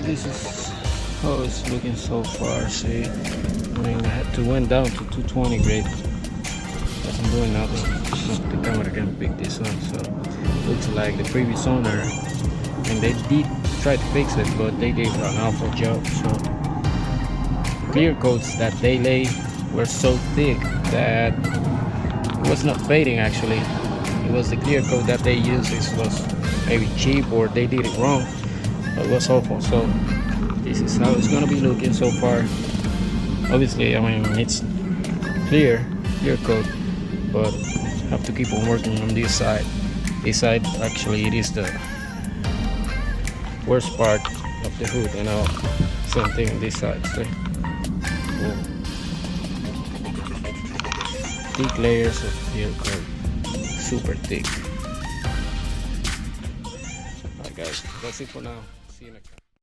this is how it's looking so far. See, I mean, I had to went down to 220 grade. Doesn't doing nothing. The camera can pick this up, so looks like the previous owner, and they did try to fix it, but they did an awful job. So clear coats that they laid were so thick that it was not fading. Actually, it was the clear coat that they used. It was maybe cheap or they did it wrong, but it was awful. So this is how it's gonna be looking so far. Obviously, I mean, it's clear coat, but have to keep on working on this side. This side, actually, it is the worst part of the hood, and now same thing on this side. See? Oh. Thick layers of clear coat, super thick. Alright guys, that's it for now. See you next time.